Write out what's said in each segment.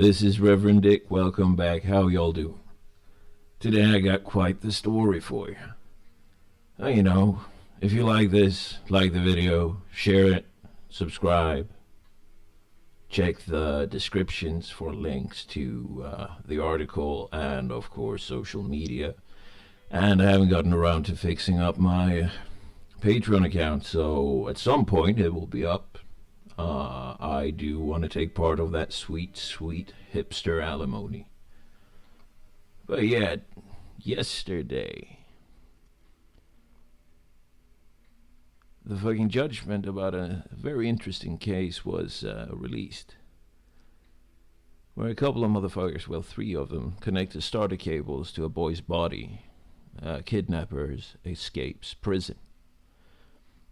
This is Reverend Dick. Welcome back. How y'all do? Today I got quite the story for you. If you like this, like the video, share it, subscribe. Check the descriptions for links to the article and, of course, social media. And I haven't gotten around to fixing up my Patreon account, so at some point it will be up. I do want to take part of that sweet, sweet hipster alimony. But yeah, yesterday, the fucking judgment about a very interesting case was released. Where a couple of motherfuckers, well, 3 of them, connected starter cables to a boy's body. Kidnappers escapes prison.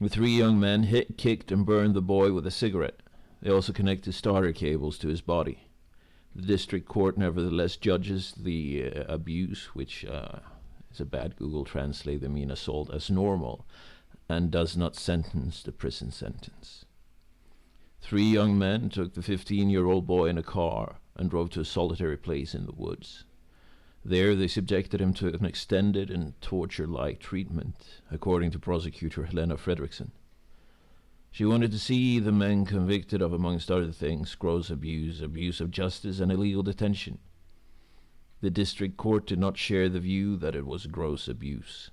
The 3 young men hit, kicked, and burned the boy with a cigarette. They also connected starter cables to his body. The district court nevertheless judges the abuse, which is a bad Google Translate, they mean assault, as normal, and does not sentence the prison sentence. 3 young men took the 15-year-old boy in a car and drove to a solitary place in the woods. There they subjected him to an extended and torture-like treatment, according to prosecutor Helena Fredriksson. She wanted to see the men convicted of, amongst other things, gross abuse, abuse of justice, and illegal detention. The district court did not share the view that it was gross abuse.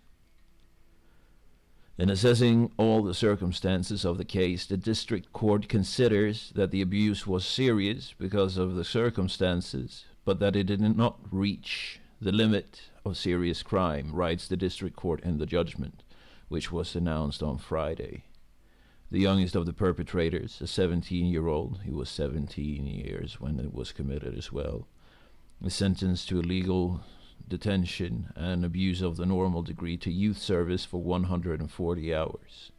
In assessing all the circumstances of the case, the district court considers that the abuse was serious because of the circumstances, but that it did not reach the limit of serious crime, writes the district court in the judgment, which was announced on Friday. The youngest of the perpetrators, a 17-year-old, he was 17 years when it was committed as well, is sentenced to illegal detention and abuse of the normal degree to youth service for 140 hours.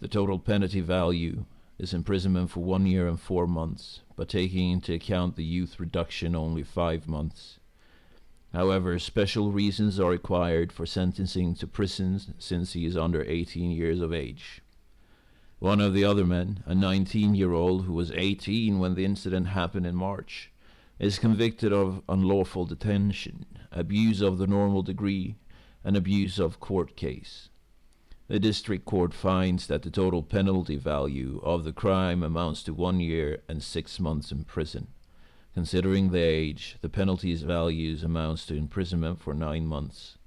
The total penalty value is imprisonment for 1 year and 4 months, but taking into account the youth reduction, only 5 months. However, special reasons are required for sentencing to prison since he is under 18 years of age. One of the other men, a 19-year-old who was 18 when the incident happened in March, is convicted of unlawful detention, abuse of the normal degree, and abuse of court case. The district court finds that the total penalty value of the crime amounts to 1 year and 6 months in prison. Considering the age, the penalty's values amounts to imprisonment for 9 months.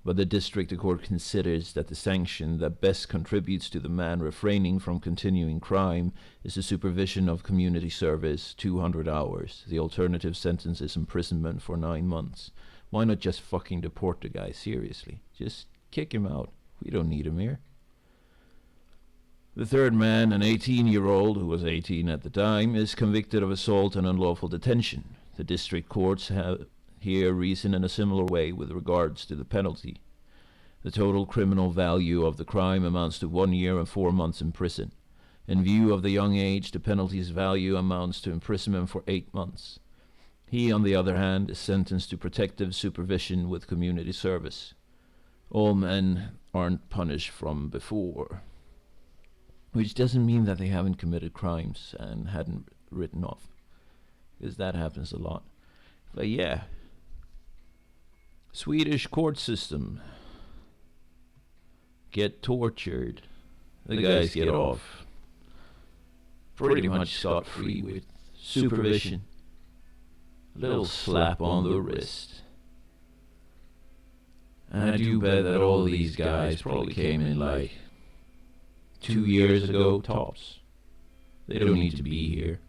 But the district court considers that the sanction that best contributes to the man refraining from continuing crime is the supervision of community service, 200 hours. The alternative sentence is imprisonment for 9 months. Why not just fucking deport the guy, seriously? Just kick him out. We don't need him here. The third man, an 18-year-old who was 18 at the time, is convicted of assault and unlawful detention. The district courts have here reason in a similar way with regards to the penalty. The total criminal value of the crime amounts to 1 year and 4 months in prison. In view of the young age, the penalty's value amounts to imprisonment for 8 months. He, on the other hand, is sentenced to protective supervision with community service. All men aren't punished from before, which doesn't mean that they haven't committed crimes and hadn't written off, because that happens a lot. But yeah, Swedish court system. Get tortured. The guys get off pretty much scot-free with supervision. A little slap on the wrist. And I do bet that all these guys probably came in like 2 years ago tops. They don't need to be here.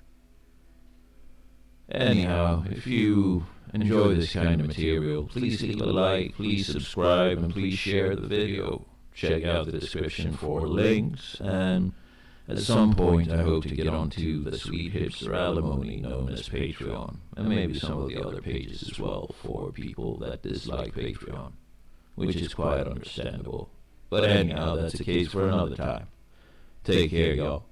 Anyhow, if you enjoy this kind of material, please leave a like, please subscribe, and please share the video. Check out the description for links, and at some point I hope to get onto the sweet hipster alimony known as Patreon, and maybe some of the other pages as well for people that dislike Patreon, which is quite understandable. But anyhow, that's a case for another time. Take care, y'all.